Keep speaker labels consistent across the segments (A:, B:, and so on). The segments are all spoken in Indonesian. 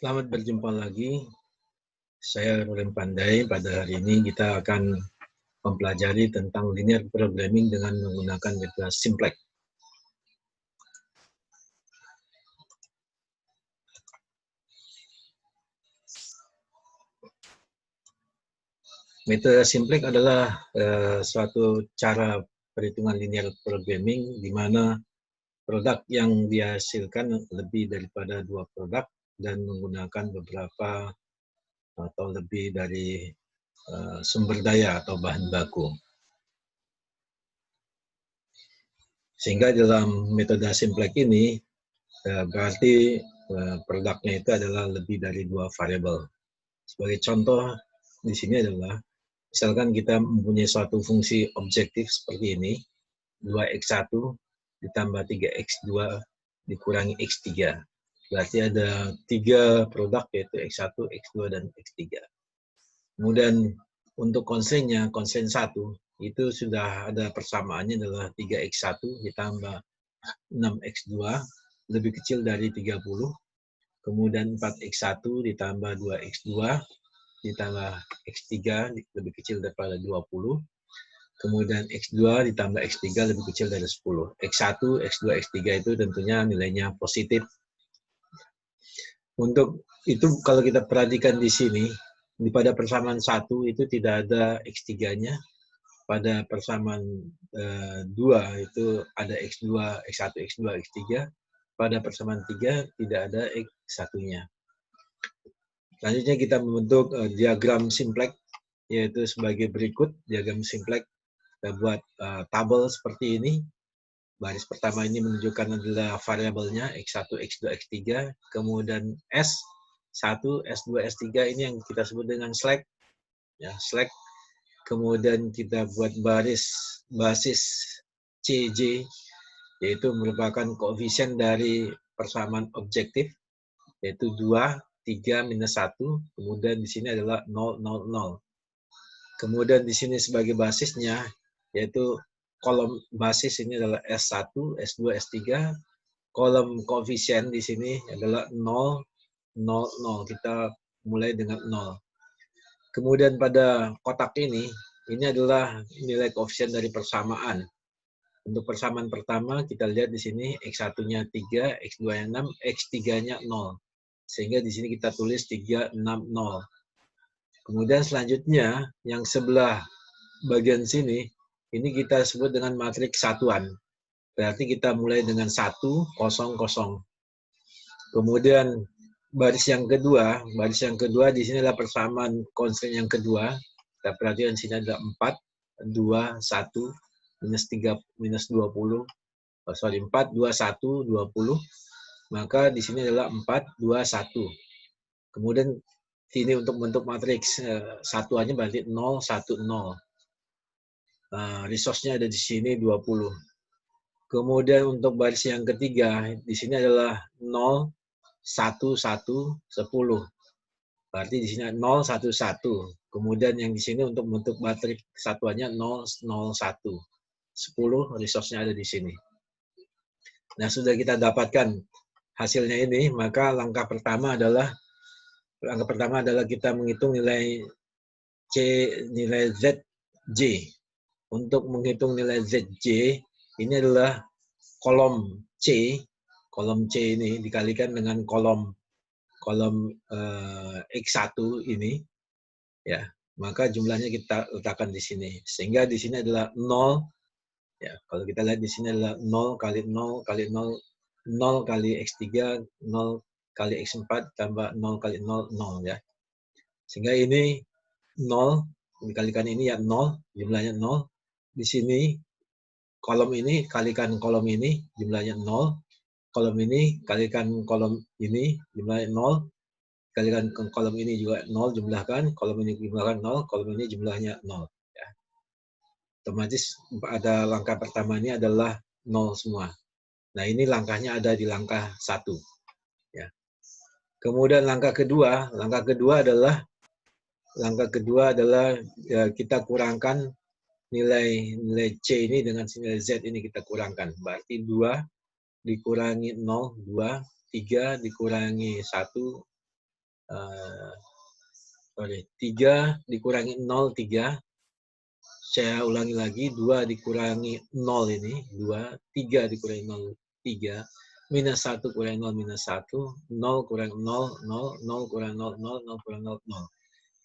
A: Selamat berjumpa lagi. Saya Rulen Pandai. Pada hari ini kita akan mempelajari tentang linear programming dengan menggunakan metode simplex. Metode simplex adalah suatu cara perhitungan linear programming di mana produk yang dihasilkan lebih daripada dua produk dan menggunakan beberapa atau lebih dari sumber daya atau bahan baku. Sehingga dalam metode simplex ini berarti produknya itu adalah lebih dari dua variabel. Sebagai contoh di sini adalah misalkan kita mempunyai suatu fungsi objektif seperti ini, 2x1 ditambah 3x2 dikurangi x3. Berarti ada tiga produk yaitu x1, x2, dan x3. Kemudian untuk constraint-nya, constraint 1, itu sudah ada persamaannya adalah 3x1 ditambah 6x2 lebih kecil dari 30. Kemudian 4x1 ditambah 2x2 ditambah x3 lebih kecil daripada 20. Kemudian x2 ditambah x3 lebih kecil dari 10. x1, x2, x3 itu tentunya nilainya positif. Untuk itu kalau kita perhatikan di sini, pada persamaan 1 itu tidak ada x3-nya. Pada persamaan 2 itu ada x2, x1, x2, x3. Pada persamaan 3 tidak ada x1-nya. Selanjutnya kita membentuk diagram simplex, yaitu sebagai berikut. Diagram simplex kita buat tabel seperti ini. Baris pertama ini menunjukkan adalah variabelnya x1, x2, x3. Kemudian S1, S2, S3 ini yang kita sebut dengan slack. Ya, slack. Kemudian kita buat basis CJ, yaitu merupakan koefisien dari persamaan objektif, yaitu 2, 3, minus 1. Kemudian di sini adalah 0, 0, 0. Kemudian di sini sebagai basisnya, yaitu kolom basis ini adalah S1, S2, S3. Kolom koefisien di sini adalah 0, 0, 0. Kita mulai dengan 0. Kemudian pada kotak ini adalah nilai koefisien dari persamaan. Untuk persamaan pertama, kita lihat di sini X1-nya 3, X2-nya 6, X3-nya 0. Sehingga di sini kita tulis 3, 6, 0. Kemudian selanjutnya, yang sebelah bagian sini, ini kita sebut dengan matriks satuan. Berarti kita mulai dengan 1, 0, 0. Kemudian baris yang kedua di sini adalah persamaan constraint yang kedua. Kita perhatikan di sini ada 4, 2, 1, minus 3, minus 20. 4, 2, 1, 20. Maka di sini adalah 4, 2, 1. Kemudian ini untuk bentuk matriks satuannya berarti 0, 1, 0. Resource-nya ada di sini 20. Kemudian untuk baris yang ketiga, di sini adalah 0, 1, 1, 10. Berarti di sini 0, 1, 1. Kemudian yang di sini untuk bentuk matriks satuannya 0, 0, 1. 10 resource-nya ada di sini. Nah, sudah kita dapatkan hasilnya ini, maka langkah pertama adalah kita menghitung nilai ZJ. Untuk menghitung nilai ZJ, ini adalah kolom C. Kolom C ini dikalikan dengan kolom X1 ini, ya, maka jumlahnya kita letakkan di sini. Sehingga di sini adalah 0. Ya, kalau kita lihat di sini adalah 0 kali 0 kali 0, 0 kali X3, 0 kali X4, tambah 0 kali 0, 0. Ya. Sehingga ini 0, dikalikan ini ya 0, jumlahnya 0. Di sini, kolom ini kalikan kolom ini, jumlahnya 0. Kolom ini kalikan kolom ini, jumlahnya 0. Kalikan kolom ini juga 0, jumlahkan. Kolom ini jumlahkan 0, kolom ini jumlahnya 0. Ya. Otomatis pada langkah pertama ini adalah 0 semua. Nah, ini langkahnya ada di langkah 1. Ya. Kemudian langkah kedua adalah ya, kita kurangkan nilai C ini dengan nilai Z ini kita kurangkan. Berarti 2 dikurangi 0, 2, 3 dikurangi 1, 3 dikurangi 0, 3. Saya ulangi lagi, 2 dikurangi 0 ini, 2. 3 dikurangi 0, 3. Minus 1 kurangi 0, minus 1. 0 kurang 0, 0. 0 kurang 0, 0. 0 kurang 0, 0.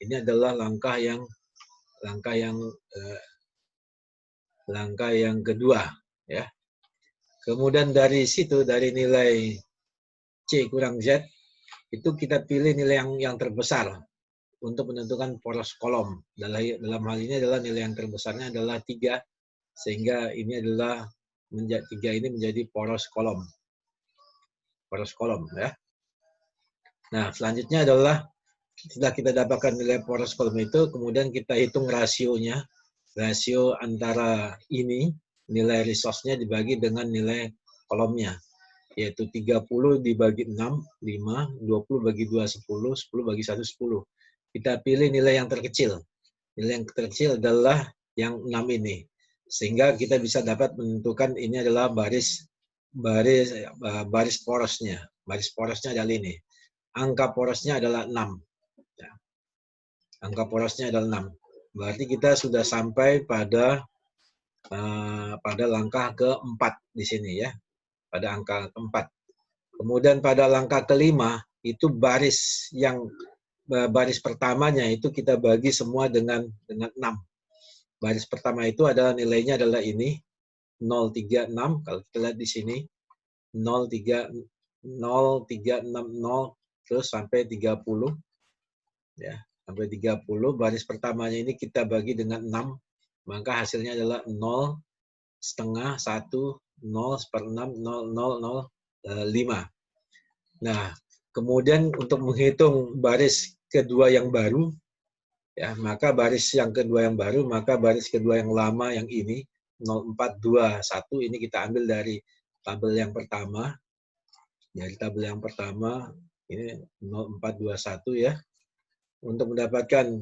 A: Ini adalah langkah yang kedua, ya. Kemudian dari situ, dari nilai C kurang Z, itu kita pilih nilai yang terbesar untuk menentukan poros kolom. Dalam hal ini adalah nilai yang terbesarnya adalah 3, sehingga ini adalah 3 ini menjadi poros kolom. Poros kolom, ya. Nah, selanjutnya adalah setelah kita dapatkan nilai poros kolom itu, kemudian kita hitung rasionya. Rasio antara ini, nilai resource-nya dibagi dengan nilai kolomnya, yaitu 30 dibagi 6, 5, 20 bagi 2, 10, 10 bagi 1, 10. Kita pilih nilai yang terkecil. Nilai yang terkecil adalah yang 6 ini. Sehingga kita bisa dapat menentukan ini adalah baris porosnya. Baris porosnya adalah ini. Angka porosnya adalah 6. Ya. Angka porosnya adalah 6. Berarti kita sudah sampai pada langkah keempat di sini, ya. Pada angka keempat. Kemudian pada langkah kelima itu baris pertamanya itu kita bagi semua dengan 6. Baris pertama itu adalah nilainya adalah ini 036, kalau kita lihat di sini 0360 terus sampai 30, ya, sampai 30. Baris pertamanya ini kita bagi dengan 6, maka hasilnya adalah 0 setengah 1 0 seper 6 0 0 0 5. Nah, kemudian untuk menghitung baris kedua yang baru, ya, maka baris kedua yang lama yang ini 0421 ini kita ambil dari tabel yang pertama. Dari tabel yang pertama ini 0421, ya. Untuk mendapatkan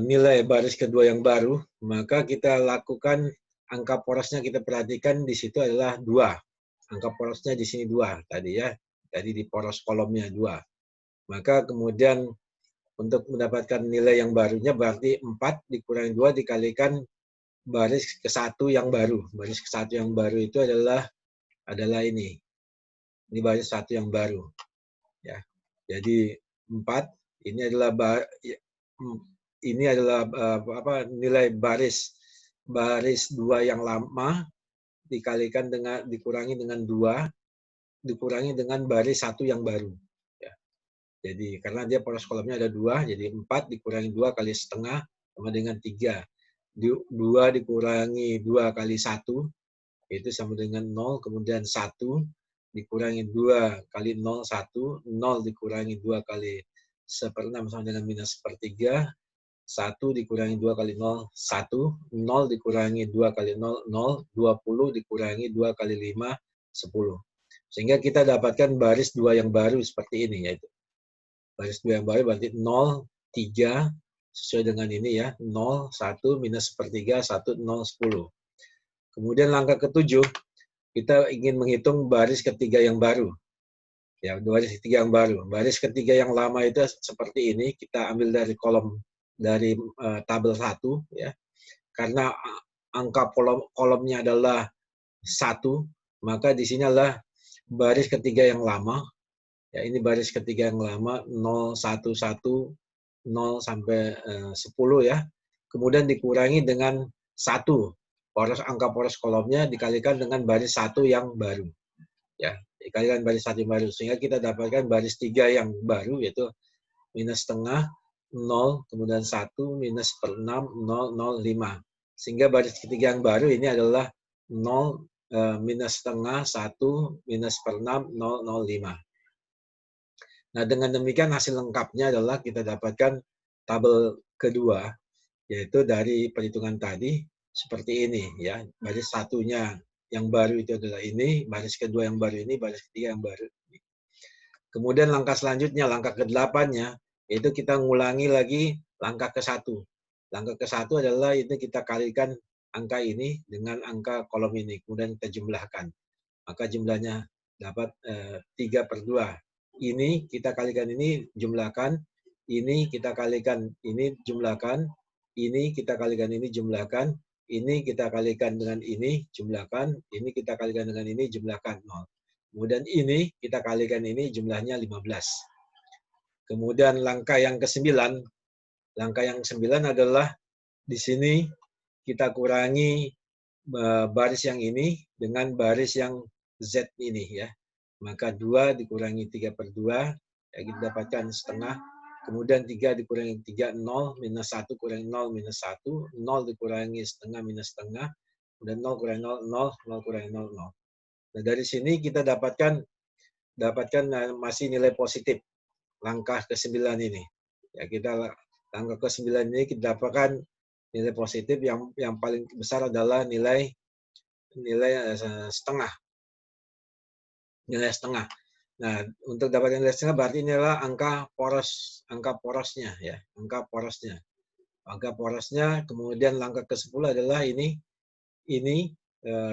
A: nilai baris kedua yang baru, maka kita lakukan angka porosnya, kita perhatikan di situ adalah 2. Angka porosnya di sini 2 tadi, ya. Tadi di poros kolomnya 2. Maka kemudian untuk mendapatkan nilai yang barunya berarti 4 dikurangi 2 dikalikan baris ke-1 yang baru. Baris ke-1 yang baru itu adalah ini. Ini baris 1 yang baru, ya. Jadi 4 ini adalah nilai baris 2 yang lama dikurangi dengan 2 dikurangi dengan baris 1 yang baru, ya. Jadi karena dia poros kolomnya ada 2, jadi 4 dikurangi 2 kali setengah sama dengan 3. 2 dikurangi 2 kali 1 itu sama dengan 0, kemudian 1 dikurangi 2 kali 0, 1. 0 dikurangi 2 kali seper 6 sama dengan minus sepertiga. 1 dikurangi 2 kali 0, 1. 0 dikurangi 2 kali 0, 0. 20 dikurangi 2 kali 5, 10. Sehingga kita dapatkan baris 2 yang baru seperti ini, yaitu baris 2 yang baru berarti 0, 3, sesuai dengan ini, ya. 0, 1, minus sepertiga, 1, 0, 10. Kemudian langkah ke-7, kita ingin menghitung baris ketiga yang baru. Ya, baris ketiga yang baru. Baris ketiga yang lama itu seperti ini, kita ambil dari tabel 1, ya. Karena angka kolomnya adalah 1, maka di sini adalah baris ketiga yang lama. Ya, ini baris ketiga yang lama 0, 1, 1, 0 sampai 10, ya. Kemudian dikurangi dengan 1. Angka poros kolomnya dikalikan dengan baris 1 yang baru, ya, dikalikan baris 1 yang baru, sehingga kita dapatkan baris 3 yang baru, yaitu minus setengah 0, kemudian 1, minus per 6, 0, 0, 5. Sehingga baris ketiga yang baru ini adalah 0, minus setengah 1, minus per 6, 0, 0, 5. Nah, dengan demikian hasil lengkapnya adalah kita dapatkan tabel kedua, yaitu dari perhitungan tadi seperti ini, ya. Baris satunya yang baru itu adalah ini, baris kedua yang baru ini, baris ketiga yang baru. Kemudian langkah selanjutnya, langkah ke-8-nya, yaitu kita ngulangi lagi langkah ke-1. Langkah ke-1 adalah itu kita kalikan angka ini dengan angka kolom ini, kemudian kita jumlahkan. Maka jumlahnya dapat 3/2. ini kita kalikan ini, jumlahkan, ini kita kalikan ini, jumlahkan, ini kita kalikan ini, jumlahkan, ini kita kalikan dengan ini, jumlahkan, ini kita kalikan dengan ini, jumlahkan 0. Kemudian ini kita kalikan ini, jumlahnya 15. Kemudian langkah yang ke-9, adalah di sini kita kurangi baris yang ini dengan baris yang Z ini ya. Maka 2 dikurangi 3/2, ya kita dapatkan setengah. Kemudian 3 dikurangi 3, 0, minus 1 kurangi 0, minus 1, 0 dikurangi setengah, minus setengah, kemudian 0 kurangi 0, 0, 0 kurangi 0, 0. Nah, dari sini kita dapatkan masih nilai positif langkah ke-9 ini. Ya, langkah ke-9 ini kita dapatkan nilai positif yang paling besar adalah nilai setengah. Nilai setengah. Nah, untuk dapatkan nilai setengah berarti ini adalah angka porosnya ya, angka porosnya. Angka porosnya, kemudian langkah ke-10 adalah ini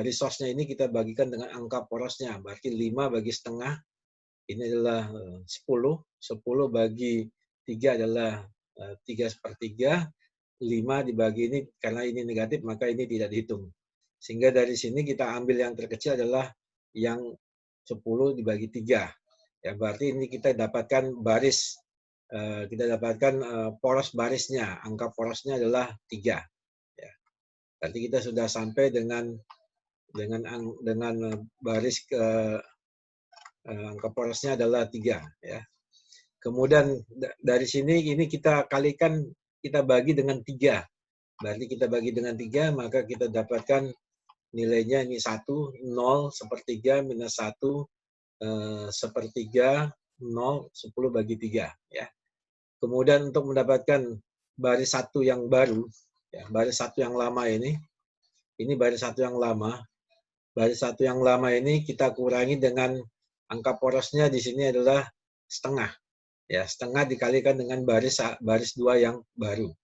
A: resource-nya ini kita bagikan dengan angka porosnya. Berarti 5 bagi setengah ini adalah 10. 10 bagi 3 adalah 3/3. 5 dibagi ini, karena ini negatif, maka ini tidak dihitung. Sehingga dari sini kita ambil yang terkecil adalah yang 10 dibagi 3. Ya, berarti ini kita dapatkan poros barisnya. Angka porosnya adalah 3. Ya. Berarti kita sudah sampai dengan baris angka porosnya adalah 3. Ya. Kemudian dari sini ini kita kalikan, kita bagi dengan 3. Berarti kita bagi dengan 3, maka kita dapatkan nilainya ini 1, 0, 1/3, minus 1, 1/3, 0, 10 bagi 3. Ya. Kemudian untuk mendapatkan baris 1 yang baru, ya, baris 1 yang lama ini baris 1 yang lama. Baris 1 yang lama ini kita kurangi dengan angka porosnya di sini adalah setengah. Ya, setengah dikalikan dengan baris 2 yang baru.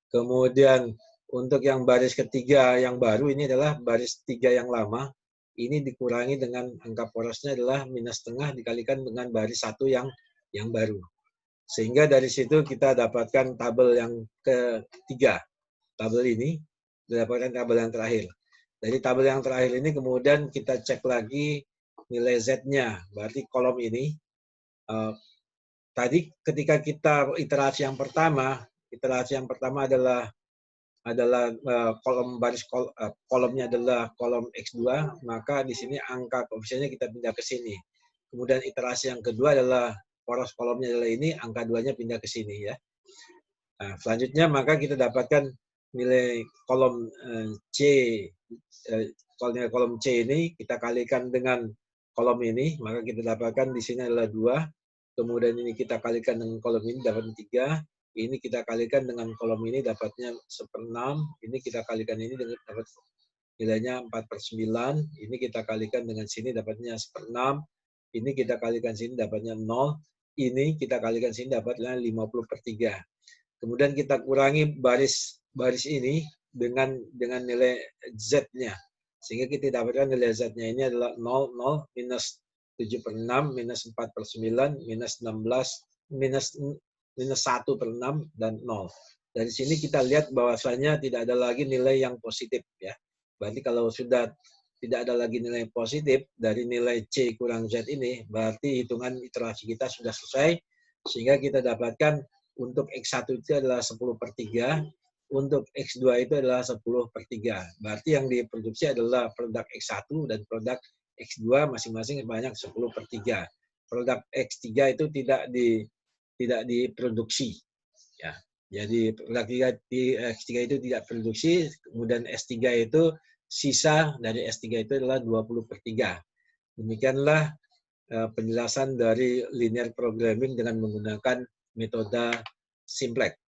A: Kemudian untuk yang baris ketiga yang baru ini adalah baris 3 yang lama. Ini dikurangi dengan angka porosnya adalah minus setengah dikalikan dengan baris 1 yang baru. Sehingga dari situ kita dapatkan tabel yang ketiga. Tabel ini dapatkan tabel yang terakhir. Dari tabel yang terakhir ini kemudian kita cek lagi nilai Z-nya. Berarti kolom ini tadi ketika kita iterasi yang pertama adalah kolomnya adalah kolom X2, maka di sini angka koefisiennya kita pindah ke sini. Kemudian iterasi yang kedua adalah poros kolomnya adalah ini, angka 2-nya pindah ke sini ya. Nah, selanjutnya maka kita dapatkan nilai kolom kolom C ini kita kalikan dengan kolom ini, maka kita dapatkan di sini adalah 2. Kemudian ini kita kalikan dengan kolom ini dapat 3. Ini kita kalikan dengan kolom ini dapatnya 1/6. Ini kita kalikan ini dengan dapat nilainya 4/9. Ini kita kalikan dengan sini dapatnya 1/6. Ini kita kalikan sini dapatnya 0. Ini kita kalikan sini dapatnya 50/3. Kemudian kita kurangi baris ini dengan nilai Z-nya. Sehingga kita dapatkan nilai Z-nya ini adalah 0, 0, minus 7/6, minus 4/9, minus 16, minus 1/6, dan 0. Dari sini kita lihat bahwasanya tidak ada lagi nilai yang positif. Ya. Berarti kalau sudah tidak ada lagi nilai positif dari nilai C kurang Z ini, berarti hitungan iterasi kita sudah selesai. Sehingga kita dapatkan untuk X1 itu adalah 10/3, untuk X2 itu adalah 10/3. Berarti yang diproduksi adalah produk X1 dan produk X2 masing-masing banyak 10/3. Produk X3 itu tidak diproduksi. Ya. Jadi produk X3 itu tidak produksi, kemudian S3 itu sisa dari S3 itu adalah 20/3. Demikianlah penjelasan dari linear programming dengan menggunakan metode simplex.